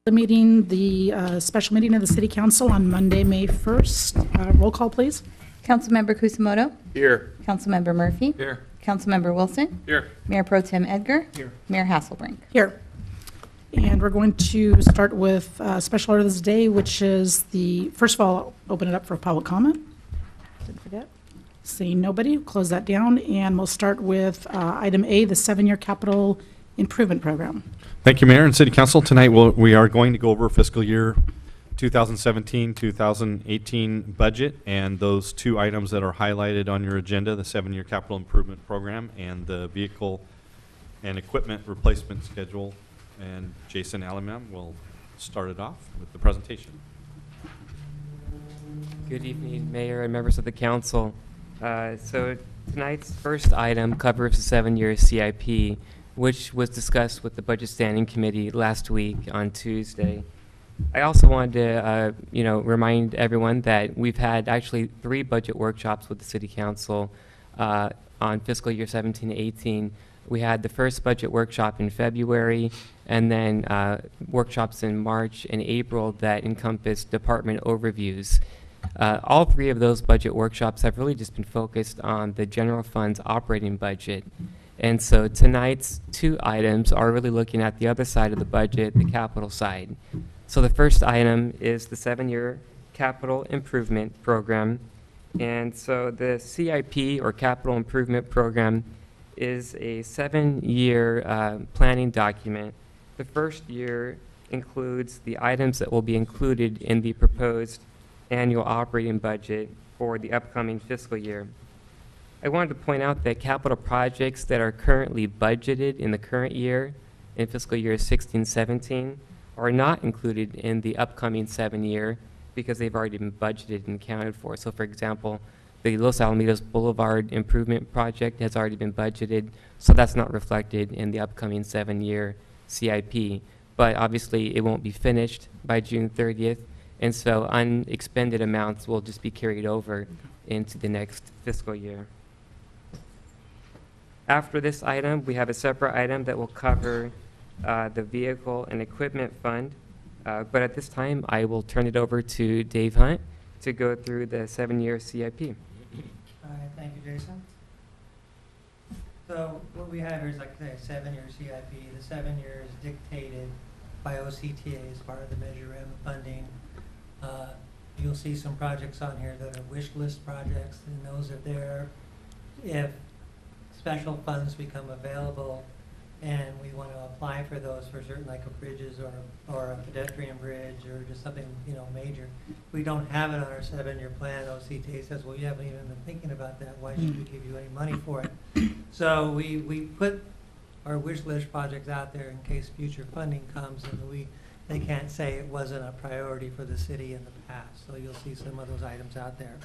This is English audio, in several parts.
The meeting, the special meeting of the City Council on Monday, May 1st. Roll call, please. Councilmember Kusamoto. Here. Councilmember Murphy. Here. Councilmember Wilson. Here. Mayor Pro Tem Edgar. Here. Mayor Hasselbrink. Here. And we're going to start with special order this day, which is the, first of all, open it up for public comment. Didn't forget. Seeing nobody, close that down, and we'll start with item A, the 7-year capital improvement program. Thank you, Mayor and City Council. Tonight we are going to go over fiscal year 2017-2018 budget and those two items that are highlighted on your agenda, the 7-year capital improvement program and the vehicle and equipment replacement schedule. And Jason Alamam will start it off with the presentation. Good evening, Mayor and members of the council. So tonight's first item covers the 7-year CIP, which was discussed with the Budget Standing Committee last week on Tuesday. I also wanted to, remind everyone that we've had actually 3 budget workshops with the City Council on fiscal year 17-18. We had the first budget workshop in February, and then workshops in March and April that encompassed department overviews. All 3 of those budget workshops have really just been focused on the general fund's operating budget. And so tonight's 2 items are really looking at the other side of the budget, the capital side. So the first item is the 7-year capital improvement program. And so the CIP, or capital improvement program, is a 7-year planning document. The first year includes the items that will be included in the proposed annual operating budget for the upcoming fiscal year. I wanted to point out that capital projects that are currently budgeted in the current year, in fiscal year 16-17, are not included in the upcoming 7-year because they've already been budgeted and accounted for. So for example, the Los Alamitos Boulevard Improvement Project has already been budgeted, so that's not reflected in the upcoming 7-year CIP. But obviously, it won't be finished by June 30th, and so unexpended amounts will just be carried over into the next fiscal year. After this item, we have a separate item that will cover the vehicle and equipment fund. But at this time, I will turn it over to Dave Hunt to go through the 7-year CIP. All right, thank you, Jason. So what we have here is, like I say, a 7-year CIP. The 7 years dictated by OCTA as part of the Measure M funding. You'll see some projects on here that are wish list projects, and those are there if special funds become available and we want to apply for those for certain, like a bridges or a pedestrian bridge or just something, major. We don't have it on our 7-year plan. OCTA says, well, you haven't even been thinking about that. Why should we give you any money for it? So we put our wish list projects out there in case future funding comes, and they can't say it wasn't a priority for the city in the past. So you'll see some of those items out there.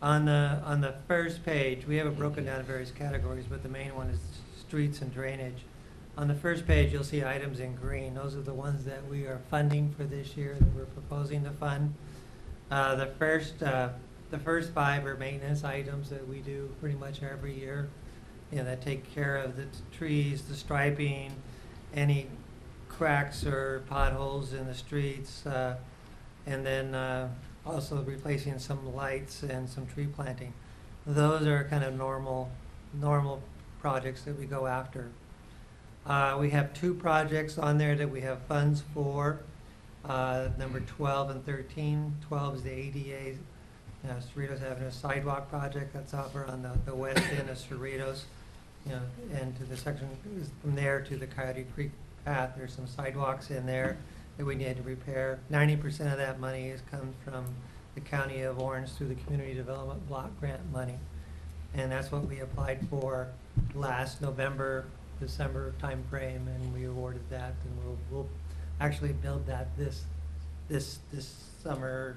On the first page, we have it broken down in various categories, but the main one is streets and drainage. On the first page, you'll see items in green. Those are the ones that we are funding for this year, that we're proposing to fund. The first 5 are maintenance items that we do pretty much every year, that take care of the trees, the striping, any cracks or potholes in the streets, and then also replacing some lights and some tree planting. Those are kind of normal projects that we go after. We have 2 projects on there that we have funds for, number 12 and 13. 12 is the ADA Cerritos Avenue sidewalk project that's over on the west end of Cerritos, and to the section from there to the Coyote Creek path. There's some sidewalks in there that we need to repair. 90% of that money has come from the County of Orange through the Community Development Block Grant money. And that's what we applied for last November, December timeframe, and we awarded that. And we'll actually build that this summer,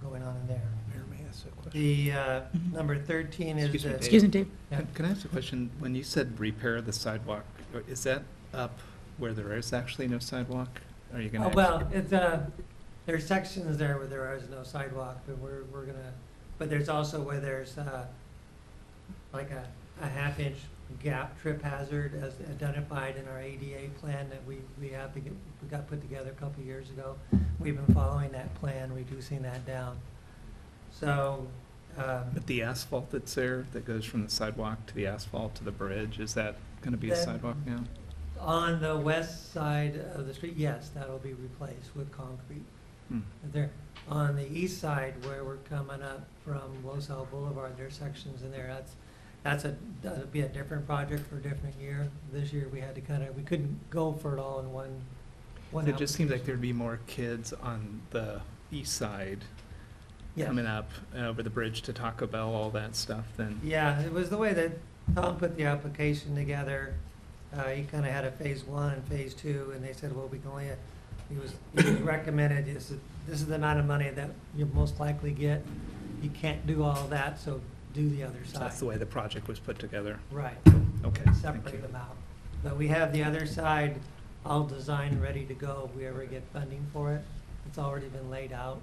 going on in there. Mayor, may I ask a question? The number 13 is the... Excuse me, Dave. Yeah. Can I ask a question? When you said repair the sidewalk, is that up where there is actually no sidewalk? Are you going to? Well, it's there's sections there where there is no sidewalk, but we're gonna. But there's also where there's like a half-inch gap trip hazard as identified in our ADA plan that we got put together a couple of years ago. We've been following that plan, reducing that down. So, But the asphalt that's there, that goes from the sidewalk to the asphalt to the bridge, is that gonna be a That- sidewalk now? on the west side of the street, yes, that'll be replaced with concrete. Hmm. There, on the east side where we're coming up from Los Al Boulevard, there's sections in there, that'll be a different project for a different year. This year, we had to we couldn't go for it all in one It just seems like application. there'd be more kids on the east side Yes. coming up over the bridge to Taco Bell, all that stuff, than, Yeah, it was the way that Tom put the application together. He kind of had a phase one and phase two, and they said, well, we can only, he was recommended, this is the amount of money that you'll most likely get. You can't do all that, so do the other side. that's the way the project was put together. Right. Okay, thank Separate you. them out. But we have the other side all designed, ready to go if we ever get funding for it. It's already been laid out.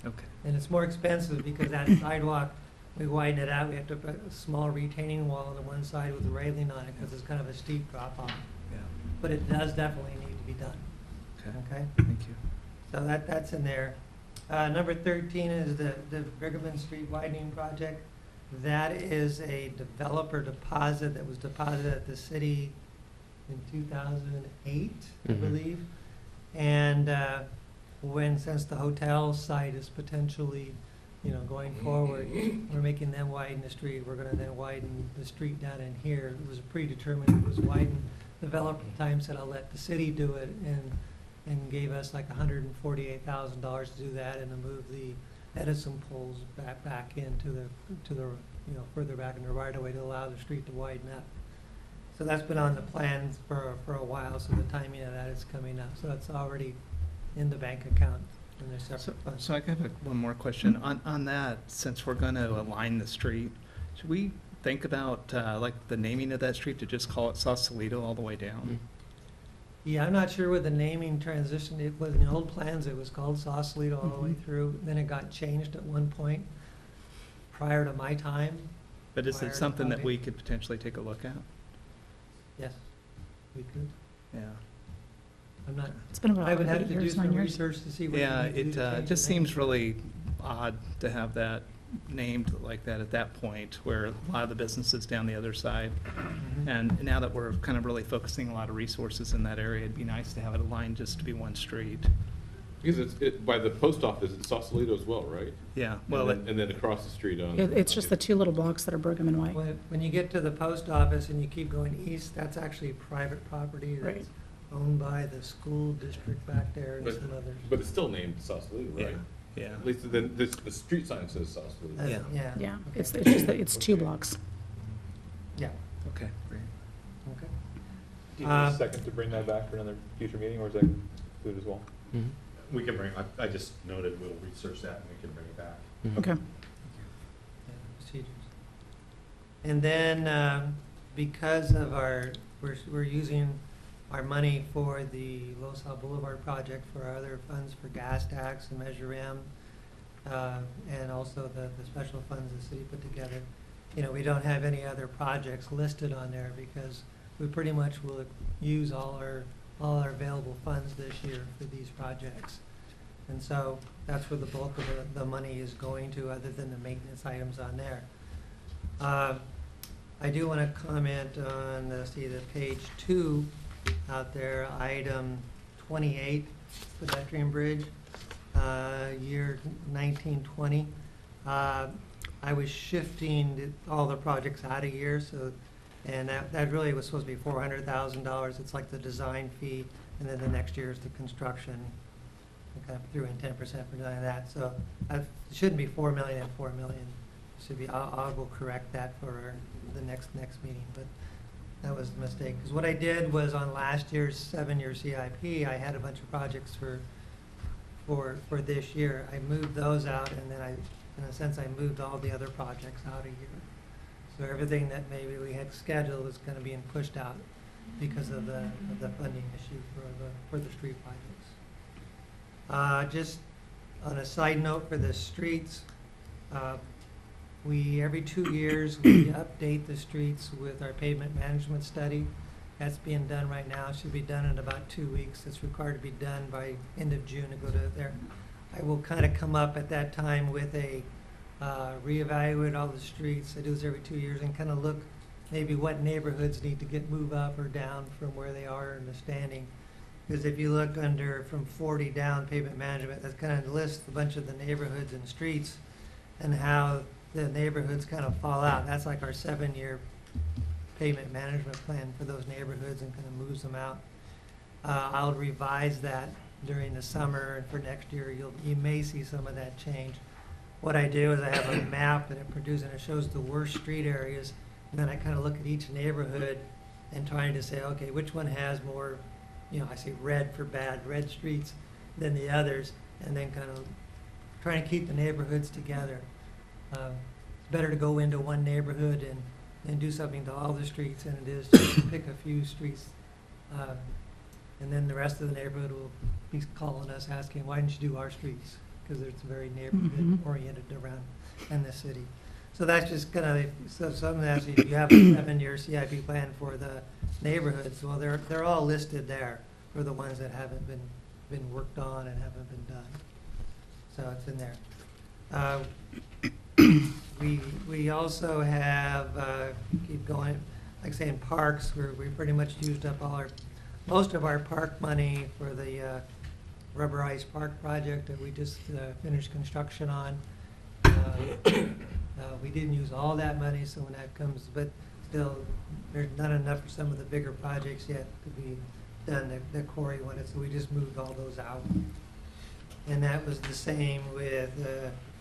Okay. And it's more expensive because that sidewalk, we widen it out, we have to put a small retaining wall on the one side with a railing on it because it's kind of a steep drop off. Yeah, But it does definitely need to be done, okay, okay? thank you. So that's in there. Number 13 is the Brigham Street widening project. That is a developer deposit that was deposited at the city in 2008, I Mhm. believe. And since the hotel site is potentially, going forward, we're making them widen the street. We're gonna then widen the street down in here. It was predetermined it was widened. Developer at the time said, I'll let the city do it, and gave us like $148,000 to do that and to move the Edison poles back into the further back in the right of way to allow the street to widen up. So that's been on the plans for a while, so the timing of that is coming up. So that's already in the bank account and there's separate funds. So I have one more question. On that, since we're gonna align the street, should we think about, like, the naming of that street to just call it Sausalito all the way down? Yeah, I'm not sure what the naming transition, it was in the old plans, it was called Sausalito all the way Mhm. through. Then it got changed at one point prior to my time. But is Prior it to something that Bobby. we could potentially take a look at? Yes, we could. Yeah. I'm not, It's been about I would have 8 to do years, some 9 years. research to see what. Yeah, we need to do it to change just the name. seems really odd to have that named like that at that point, where a lot of the businesses down the other side. Mhm. And now that we're kind of really focusing a lot of resources in that area, it'd be nice to have it aligned just to be one street. Because by the post office, it's Sausalito as well, right? Yeah, well, And then across the street on. It's just the two little blocks that are Brigham and White. When you get to the post office and you keep going east, that's actually private property Right. that's owned by the school district back there and But- some others. But it's still named Sausalito, yeah, right? yeah. At least the street sign says Sausalito. Yeah. Yeah. Yeah, okay. it's just that it's two blocks. Yeah, Okay, great. okay. Do you need a second to bring that back for another future meeting, or is that included as well? Mhm. We can bring, I just noted, we'll research that and we can bring it back. Mhm. Okay. Yeah, procedures. And then, because of we're using our money for the Los Al Boulevard project for our other funds for gas tax and Measure M, and also the special funds the city put together. We don't have any other projects listed on there because we pretty much will use all our available funds this year for these projects. And so that's where the bulk of the money is going to, other than the maintenance items on there. I do want to comment on, the page 2 out there, item 28, pedestrian bridge, year 1920. I was shifting all the projects out of year, and that really was supposed to be $400,000. It's like the design fee, and then the next year is the construction. Okay, threw in 10% for doing that, so it shouldn't be 4 million and 4 million. Should be, I will correct that for the next meeting, but that was a mistake. Because what I did was on last year's 7-year CIP, I had a bunch of projects for this year. I moved those out, and then in a sense, I moved all the other projects out a year. So everything that maybe we had scheduled was kind of being pushed out because of the funding issue for the street projects. Just on a side note for the streets, every 2 years, we update the streets with our pavement management study. That's being done right now. It should be done in about 2 weeks. It's required to be done by end of June to go to there. I will kind of come up at that time with a, reevaluate all the streets. I do this every 2 years and kind of look maybe what neighborhoods need to get moved up or down from where they are in the standing. Because if you look under from 40 down pavement management, that kind of lists a bunch of the neighborhoods and streets and how the neighborhoods kind of fall out. That's like our 7-year pavement management plan for those neighborhoods and kind of moves them out. I'll revise that during the summer, and for next year, you may see some of that change. What I do is I have a map that it produces, and it shows the worst street areas, and then I kind of look at each neighborhood and trying to say, okay, which one has more, I say red for bad, red streets than the others, and then kind of trying to keep the neighborhoods together. It's better to go into one neighborhood and do something to all the streets than it is just to pick a few streets. And then the rest of the neighborhood will be calling us asking, why didn't you do our streets? Because it's very neighborhood oriented around in the city. So that's just kind of, so some of that, if you have a 7-year CIP plan for the neighborhoods, well, they're all listed there for the ones that haven't been worked on and haven't been done. So it's in there. We also have, keep going, like say in parks, we pretty much used up most of our park money for the rubberized park project that we just finished construction on. We didn't use all that money, so when that comes, but still, there's not enough for some of the bigger projects yet to be done that Corey wanted, so we just moved all those out. And that was the same with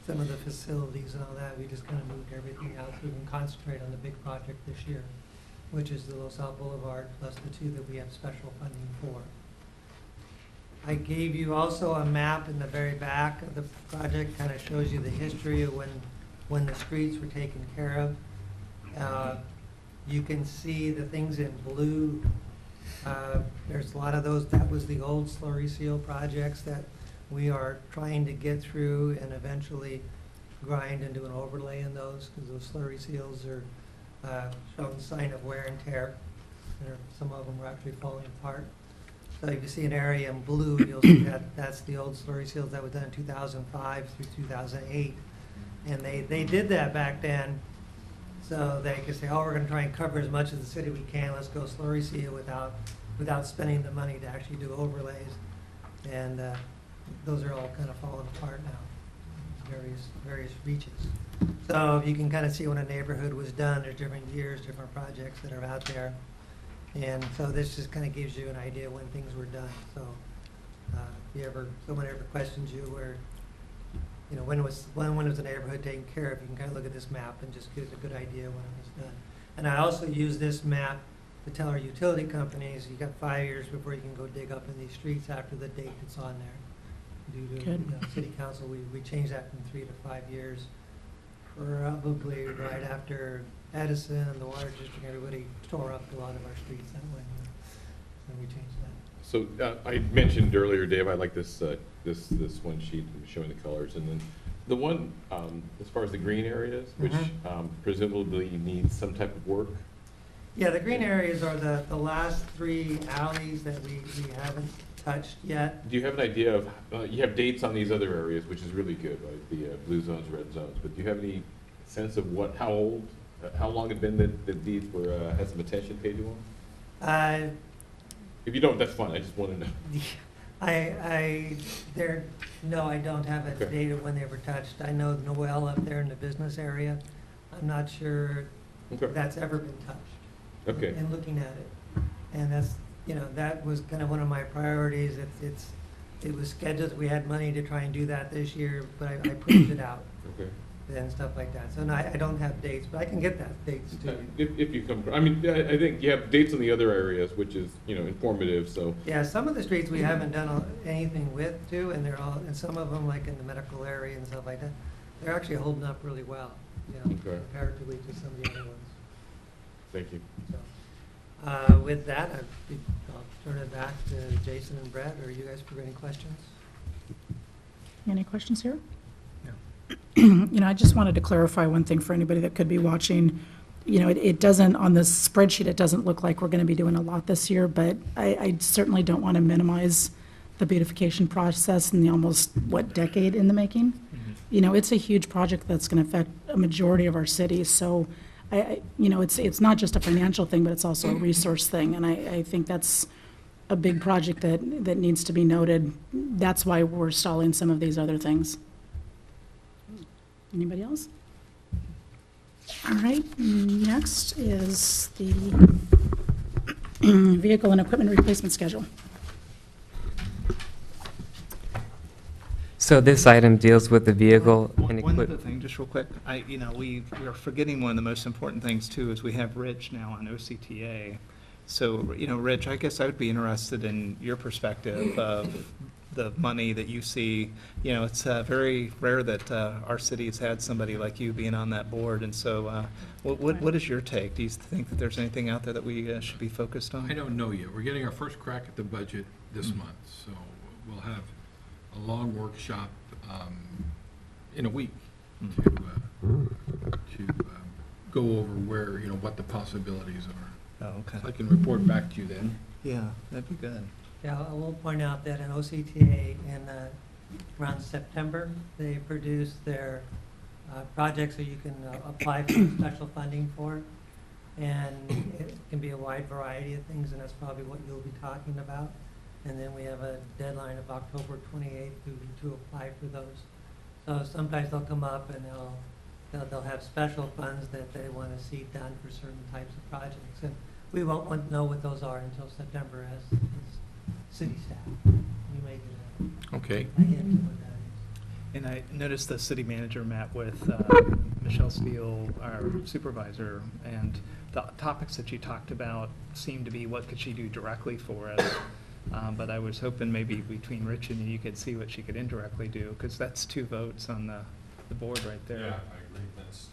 some of the facilities and all that. We just kind of moved everything out so we can concentrate on the big project this year, which is the Los Al Boulevard plus the 2 that we have special funding for. I gave you also a map in the very back of the project, kind of shows you the history of when the streets were taken care of. You can see the things in blue. There's a lot of those. That was the old slurry seal projects that we are trying to get through and eventually grind and do an overlay in those, because those slurry seals are showing sign of wear and tear. Some of them are actually falling apart. So if you see an area in blue, you'll see that's the old slurry seals that was done in 2005 through 2008. And they did that back then so they could say, oh, we're going to try and cover as much of the city we can. Let's go slurry seal without spending the money to actually do overlays. And those are all kind of falling apart now, various reaches. So you can kind of see when a neighborhood was done. There's different years, different projects that are out there. And so this just kind of gives you an idea when things were done. So if someone ever questions you where, when was the neighborhood taken care of, you can kind of look at this map and just get a good idea when it was done. And I also use this map to tell our utility companies, you got 5 years before you can go dig up in these streets after the date that's on there. Due to city council, we changed that from 3 to 5 years. Probably right after Edison and the water district, everybody tore up a lot of our streets that way, and we changed that. So I mentioned earlier, Dave, I like this one sheet showing the colors, and then the one as far as the green areas, which presumably needs some type of work. Yeah, the green areas are the last 3 alleys that we haven't touched yet. Do you have an idea of, you have dates on these other areas, which is really good, right? The blue zones, red zones, but do you have any sense of how old, how long it's been that these had some attention paid to them? If you don't, that's fine, I just want to know. No, I don't have a date of when they were touched. I know Noel up there in the business area. I'm not sure that's ever been touched. Okay. And looking at it, and that's, that was kind of one of my priorities. It was scheduled. We had money to try and do that this year, but I pushed it out. Okay. And stuff like that. So no, I don't have dates, but I can get that dates to you. If you come, I think you have dates on the other areas, which is, informative, so. Yeah, some of the streets we haven't done anything with too, and and some of them, like in the medical area and stuff like that, they're actually holding up really well, comparatively to some of the other ones. Thank you. So, with that, I'll turn it back to Jason and Brett, or you guys for any questions? Any questions here? No. I just wanted to clarify one thing for anybody that could be watching. It doesn't, on this spreadsheet, it doesn't look like we're going to be doing a lot this year, but I certainly don't want to minimize the beautification process in the almost, decade in the making. It's a huge project that's going to affect a majority of our cities, so it's not just a financial thing, but it's also a resource thing, and I think that's a big project that needs to be noted. That's why we're stalling some of these other things. Anybody else? All right, next is the vehicle and equipment replacement schedule. So this item deals with the vehicle and One other equipment. thing, just real quick, we are forgetting one of the most important things too, is we have Rich now on OCTA. So, Rich, I guess I would be interested in your perspective of the money that you see. It's very rare that our city has had somebody like you being on that board, and so what is your take? Do you think that there's anything out there that we should be focused on? I don't know yet. We're getting our first crack at the budget this month, so we'll have a long workshop in a week to go over where, what the possibilities are. Oh, okay. So I can report back to you then. Yeah, that'd be good. Yeah, I will point out that in OCTA in around September, they produce their projects that you can apply for special funding for. And it can be a wide variety of things, and that's probably what you'll be talking about. And then we have a deadline of October 28th to apply for those. So sometimes they'll come up and they'll have special funds that they want to see done for certain types of projects. And we won't want to know what those are until September as city staff. You may get Okay. a hint of what that is. And I noticed the city manager met with Michelle Steele, our supervisor, and the topics that you talked about seemed to be what could she do directly for us. But I was hoping maybe between Rich and you could see what she could indirectly do, because that's 2 votes on the board right there. Yeah, I agree, that's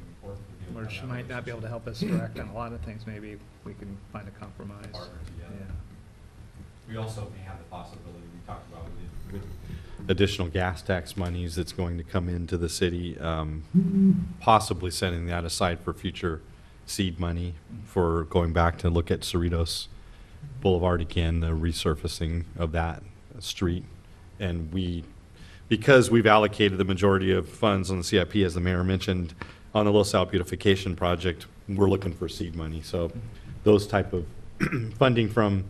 important. to do. Where she might not be able to help us direct on a lot of things, maybe we can find a compromise. Partner together. Yeah. We also may have the possibility, we talked about with Additional gas tax monies that's going to come into the city, possibly setting that aside for future seed money for going back to look at Cerritos Boulevard again, the resurfacing of that street. And because we've allocated the majority of funds on the CIP, as the mayor mentioned, on the Los Al beautification project, we're looking for seed money. So those type of funding from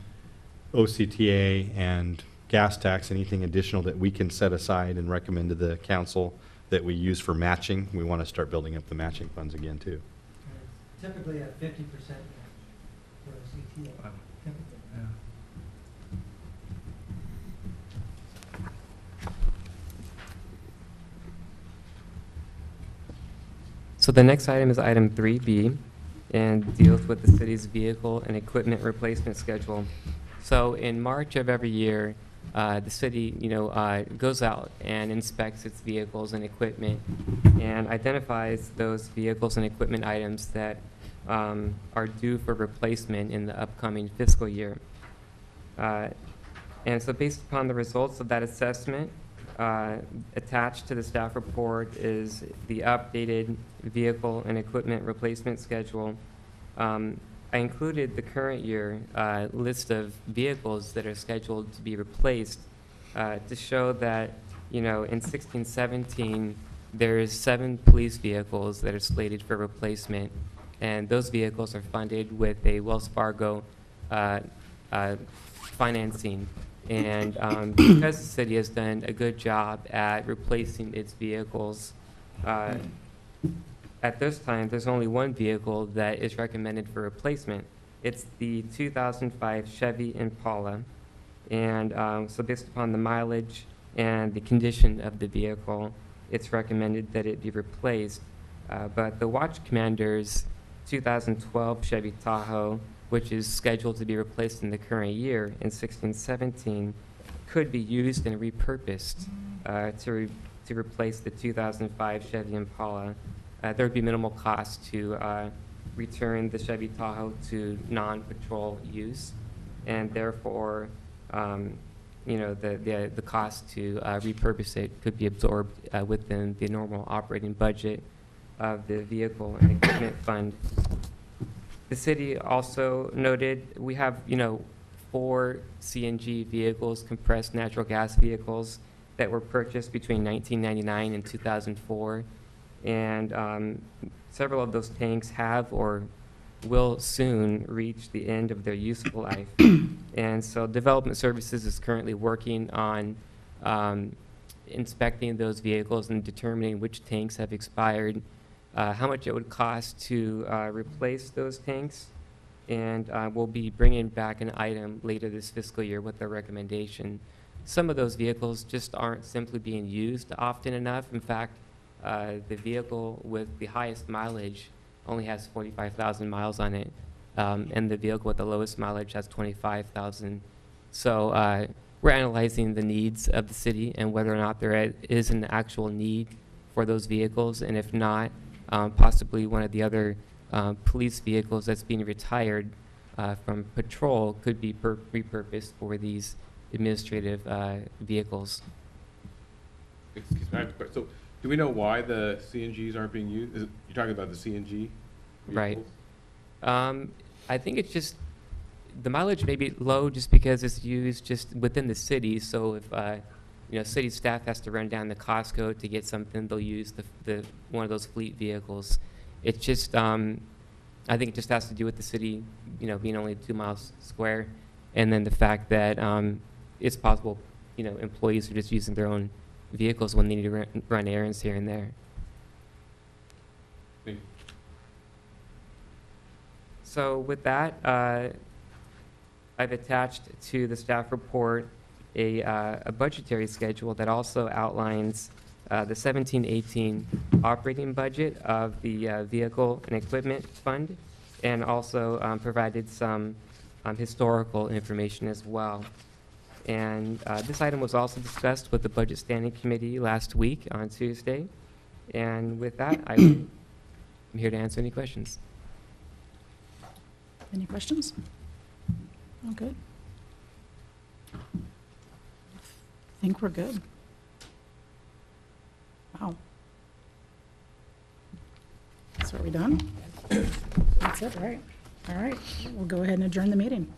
OCTA and gas tax, anything additional that we can set aside and recommend to the council that we use for matching, we want to start building up the matching funds again too. And it's typically a 50% match for OCTA. Wow. Typically. Yeah. So the next item is item 3B and deals with the city's vehicle and equipment replacement schedule. So in March of every year, the city, goes out and inspects its vehicles and equipment and identifies those vehicles and equipment items that are due for replacement in the upcoming fiscal year. And so based upon the results of that assessment, attached to the staff report is the updated vehicle and equipment replacement schedule. I included the current year list of vehicles that are scheduled to be replaced to show that, in 16-17, there's 7 police vehicles that are slated for replacement, and those vehicles are funded with a Wells Fargo financing. And because the city has done a good job at replacing its vehicles, at this time, there's only one vehicle that is recommended for replacement. It's the 2005 Chevy Impala. And so based upon the mileage and the condition of the vehicle, it's recommended that it be replaced. But the Watch Commander's 2012 Chevy Tahoe, which is scheduled to be replaced in the current year in 16-17, could be used and repurposed to replace the 2005 Chevy Impala. There would be minimal cost to return the Chevy Tahoe to non-patrol use, and therefore the cost to repurpose it could be absorbed within the normal operating budget of the vehicle and equipment fund. The city also noted, we have, 4 CNG vehicles, compressed natural gas vehicles, that were purchased between 1999 and 2004. And several of those tanks have or will soon reach the end of their useful life. And so Development Services is currently working on inspecting those vehicles and determining which tanks have expired, how much it would cost to replace those tanks. And we'll be bringing back an item later this fiscal year with a recommendation. Some of those vehicles just aren't simply being used often enough. In fact, the vehicle with the highest mileage only has 45,000 miles on it, and the vehicle with the lowest mileage has 25,000. So we're analyzing the needs of the city and whether or not there is an actual need for those vehicles, and if not, possibly one of the other police vehicles that's being retired from patrol could be repurposed for these administrative vehicles. Excuse me, I have a question. So, do we know why the CNGs aren't being used? You're talking about the CNG Right. vehicles? I think it's just, the mileage may be low just because it's used just within the city. So if, city staff has to run down to Costco to get something, they'll use the one of those fleet vehicles. It's just, I think it just has to do with the city, being only 2 miles square. And then the fact that it's possible, employees are just using their own vehicles when they need to run errands here and there. Thank you. So with that, I've attached to the staff report a budgetary schedule that also outlines the 17-18 operating budget of the Vehicle and Equipment Fund, and also provided some historical information as well. And this item was also discussed with the Budget Standing Committee last week on Tuesday. And with that, I'm here to answer any questions. Any questions? All good. I think we're good. Wow. So are we done? That's it, right? All right, we'll go ahead and adjourn the meeting.